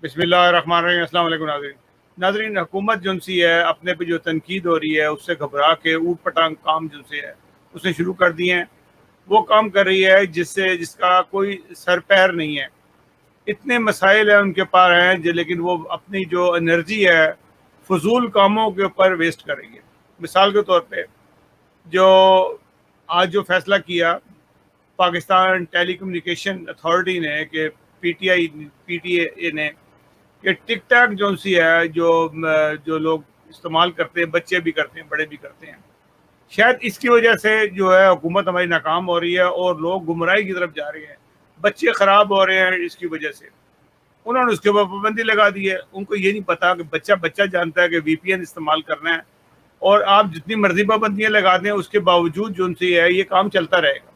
بسم اللہ الرحمن الرحیم۔ السلام علیکم ناظرین، حکومت جو سی ہے اپنے پہ جو تنقید ہو رہی ہے اس سے گھبرا کے اوٹ پٹانگ کام جو سے ہے اس نے شروع کر دیے ہیں۔ وہ کام کر رہی ہے جس کا کوئی سر پیر نہیں ہے۔ اتنے مسائل ہیں ان کے پاس ہیں لیکن وہ اپنی جو انرجی ہے فضول کاموں کے اوپر ویسٹ کر رہی ہے۔ مثال کے طور پہ جو آج جو فیصلہ کیا پاکستان ٹیلی کمیونیکیشن اتھارٹی نے کہ پی ٹی اے نے کہ ٹک ٹاک جو سی ہے جو لوگ استعمال کرتے ہیں، بچے بھی کرتے ہیں، بڑے بھی کرتے ہیں، شاید اس کی وجہ سے جو ہے حکومت ہماری ناکام ہو رہی ہے اور لوگ گمراہی کی طرف جا رہے ہیں، بچے خراب ہو رہے ہیں اس کی وجہ سے۔ انہوں نے اس کے اوپر پابندی لگا دی ہے۔ ان کو یہ نہیں پتا کہ بچہ جانتا ہے کہ وی پی این استعمال کرنا ہے، اور آپ جتنی مرضی پابندیاں لگا دیں اس کے باوجود جو ان سے ہے یہ کام چلتا رہے گا۔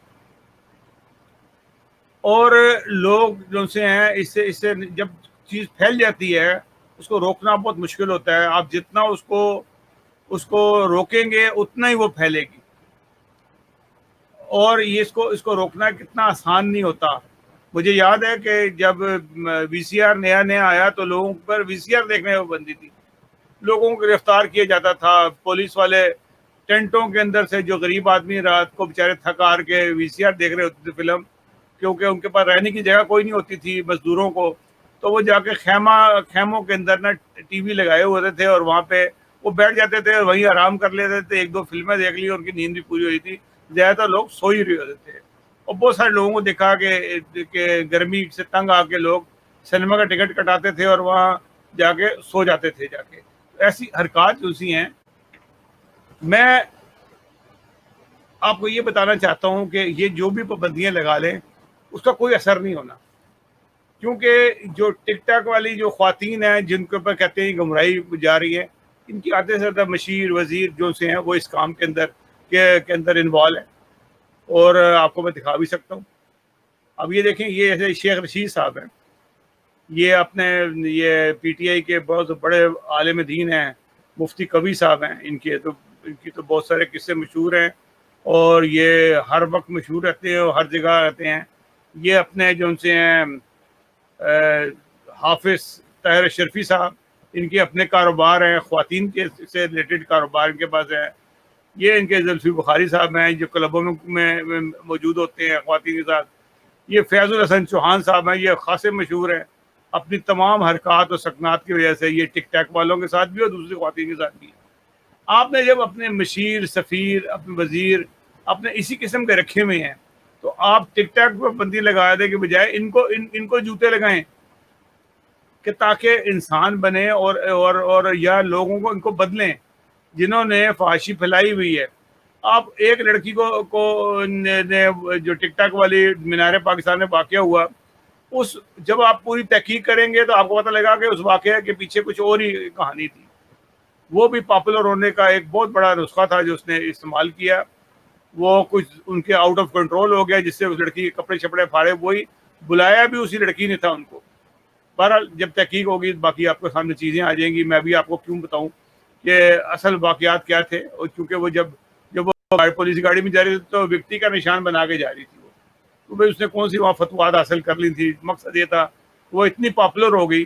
اور لوگ جو سے ہیں اس سے جب چیز پھیل جاتی ہے اس کو روکنا بہت مشکل ہوتا ہے۔ آپ جتنا اس کو روکیں گے اتنا ہی وہ پھیلے گی، اور یہ اس کو روکنا کتنا آسان نہیں ہوتا۔ مجھے یاد ہے کہ جب وی سی آر نیا آیا تو لوگوں پر وی سی آر دیکھنے میں بندی تھی، لوگوں کو گرفتار کیا جاتا تھا، پولیس والے ٹینٹوں کے اندر سے جو غریب آدمی رات کو بیچارے تھک ہار کے وی سی آر دیکھ رہے ہوتے تھے فلم، کیونکہ ان کے پاس رہنے کی جگہ کوئی نہیں ہوتی تھی مزدوروں کو، تو وہ جا کے خیموں کے اندر نا ٹی وی لگائے ہوتے تھے اور وہاں پہ وہ بیٹھ جاتے تھے اور وہیں آرام کر لیتے تھے، ایک دو فلمیں دیکھ لی، ان کی نیند بھی پوری ہوئی تھی، زیادہ تر لوگ سو ہی رہے ہوتے تھے۔ اور بہت سارے لوگوں کو دیکھا کہ گرمی سے تنگ آ کے لوگ سنیما کا ٹکٹ کٹاتے تھے اور وہاں جا کے سو جاتے تھے جا کے۔ ایسی حرکات جو سی ہیں، میں آپ کو یہ بتانا چاہتا ہوں کہ یہ جو بھی پابندیاں لگا لیں اس کا کوئی اثر نہیں ہونا، کیونکہ جو ٹک ٹاک والی جو خواتین ہیں جن کے اوپر کہتے ہیں گمراہی جا رہی ہے، ان کی آدھے سے زیادہ مشیر وزیر جو سے ہیں وہ اس کام کے اندر انوالو ہیں، اور آپ کو میں دکھا بھی سکتا ہوں۔ اب یہ دیکھیں، یہ ایسے شیخ رشید صاحب ہیں، یہ پی ٹی آئی کے بہت بڑے عالم دین ہیں، مفتی کبھی صاحب ہیں، ان کی تو بہت سارے قصے مشہور ہیں اور یہ ہر وقت مشہور رہتے ہیں اور ہر جگہ رہتے ہیں۔ یہ اپنے جو ان سے ہیں حافظ طاہر اشرفی صاحب، ان کے اپنے کاروبار ہیں، خواتین کے سے ریلیٹڈ کاروبار ان کے پاس ہیں۔ یہ ان کے زلفی بخاری صاحب ہیں جو کلبوں میں موجود ہوتے ہیں خواتین کے ساتھ۔ یہ فیض الحسن چوہان صاحب ہیں، یہ خاصے مشہور ہیں اپنی تمام حرکات اور سکنات کی وجہ سے، یہ ٹک ٹاک والوں کے ساتھ بھی اور دوسری خواتین کے ساتھ بھی۔ آپ نے جب اپنے مشیر، سفیر، اپنے وزیر اپنے اسی قسم کے رکھے ہوئے ہیں تو آپ ٹک ٹاک پر بندی لگا دے کے بجائے ان کو جوتے لگائیں کہ تاکہ انسان بنے اور یا لوگوں کو ان کو بدلیں جنہوں نے فحاشی پھیلائی ہوئی ہے۔ آپ ایک لڑکی کو جو ٹک ٹاک والی مینار پاکستان میں واقعہ ہوا، جب آپ پوری تحقیق کریں گے تو آپ کو پتہ لگا کہ اس واقعے کے پیچھے کچھ اور ہی کہانی تھی۔ وہ بھی پاپولر ہونے کا ایک بہت بڑا نسخہ تھا جو اس نے استعمال کیا، وہ کچھ ان کے آؤٹ آف کنٹرول ہو گیا جس سے اس لڑکی کے کپڑے شپڑے پھاڑے، وہی بلایا بھی اسی لڑکی نے تھا ان کو۔ بہرحال جب تحقیق ہوگی باقی آپ کے سامنے چیزیں آ جائیں گی، میں بھی آپ کو کیوں بتاؤں کہ اصل واقعات کیا تھے، اور کیونکہ وہ جب وہ پولیس گاڑی میں جا رہی تھی تو وکٹی کا نشان بنا کے جا رہی تھی وہ، تو بھائی اس نے کون سی وہاں فتویات حاصل کر لی تھی۔ مقصد یہ تھا وہ اتنی پاپولر ہو گئی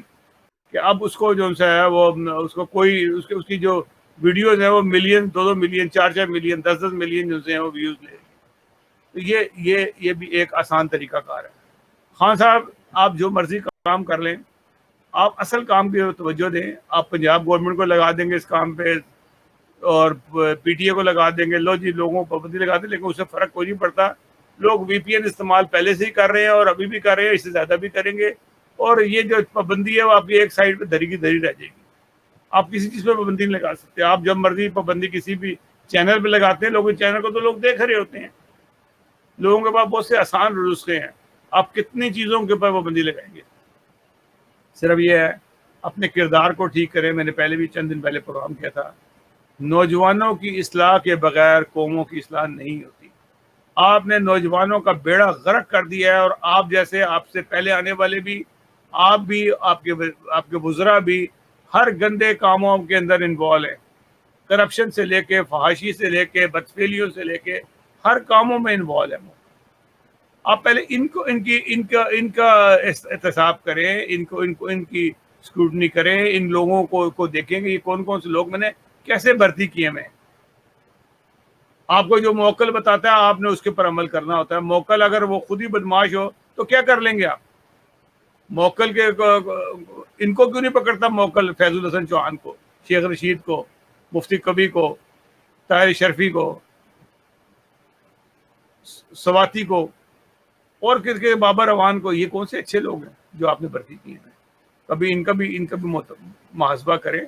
کہ اب اس کو جو ہے وہ اس کو کوئی اس کی جو ویڈیوز ہیں وہ ملین، 2 ملین، 4 ملین، 10 ملین جو ہیں وہ ویوز لے گی۔ تو یہ بھی ایک آسان طریقہ کار ہے۔ خان صاحب، آپ جو مرضی کام کر لیں، آپ اصل کام کی توجہ دیں۔ آپ پنجاب گورنمنٹ کو لگا دیں گے اس کام پہ اور پی ٹی اے کو لگا دیں گے، لو جی لوگوں کو پابندی لگا دیں، لیکن اس سے فرق کوئی نہیں پڑتا۔ لوگ وی پی این استعمال پہلے سے ہی کر رہے ہیں اور ابھی بھی کر رہے ہیں، اس سے زیادہ بھی کریں گے، اور یہ جو پابندی ہے وہ آپ کی ایک سائڈ پہ دھری کی دھری رہ جائے گی۔ آپ کسی چیز پہ پابندی نہیں لگا سکتے۔ آپ جب مرضی پابندی کسی بھی چینل پہ لگاتے ہیں، لوگ چینل کو تو لوگ دیکھ رہے ہوتے ہیں، لوگوں کے پاس بہت سے آسان نسخے ہیں، آپ کتنی چیزوں کے اوپر پابندی لگائیں گے؟ صرف یہ ہے اپنے کردار کو ٹھیک کریں۔ میں نے پہلے بھی چند دن پہلے پروگرام کیا تھا، نوجوانوں کی اصلاح کے بغیر قوموں کی اصلاح نہیں ہوتی۔ آپ نے نوجوانوں کا بیڑا غرق کر دیا ہے، اور آپ جیسے آپ سے پہلے آنے والے بھی، آپ بھی، آپ کے وزراء بھی ہر گندے کاموں کے اندر انوالو ہیں، کرپشن سے لے کے فحاشی سے لے کے بدفعلیوں سے لے کے ہر کاموں میں انوالو ہیں۔ آپ پہلے ان کا احتساب کریں، ان کی اسکروٹنی کریں, ان لوگوں کو دیکھیں کہ یہ کون کون سے لوگ میں نے کیسے بھرتی کیے. میں آپ کو جو موکل بتاتا ہے آپ نے اس کے پر عمل کرنا ہوتا ہے. موکل اگر وہ خود ہی بدماش ہو تو کیا کر لیں گے آپ؟ موکل کے ان کو کیوں نہیں پکڑتا موکل؟ فیض الحسن چوہان کو, شیخ رشید کو, مفتی کبھی کو, طاہر شرفی کو, سواتی کو, اور کس کے بابر روان کو. یہ کون سے اچھے لوگ ہیں جو آپ نے بھرتی کیے ہیں؟ کبھی ان کا بھی محاسبہ کریں,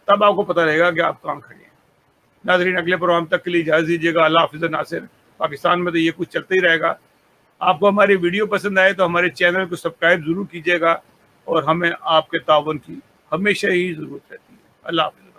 تب آپ کو پتہ رہے گا کہ آپ کہاں کھڑے ہیں. ناظرین, اگلے پروگرام تک کے لیے اجازت دیجیے گا. اللہ حافظ ناصر. پاکستان میں تو یہ کچھ چلتا ہی رہے گا. آپ کو ہماری ویڈیو پسند آئے تو ہمارے چینل کو سبسکرائب ضرور کیجیے گا, اور ہمیں آپ کے تعاون کی ہمیشہ ہی ضرورت رہتی ہے. اللہ حافظ.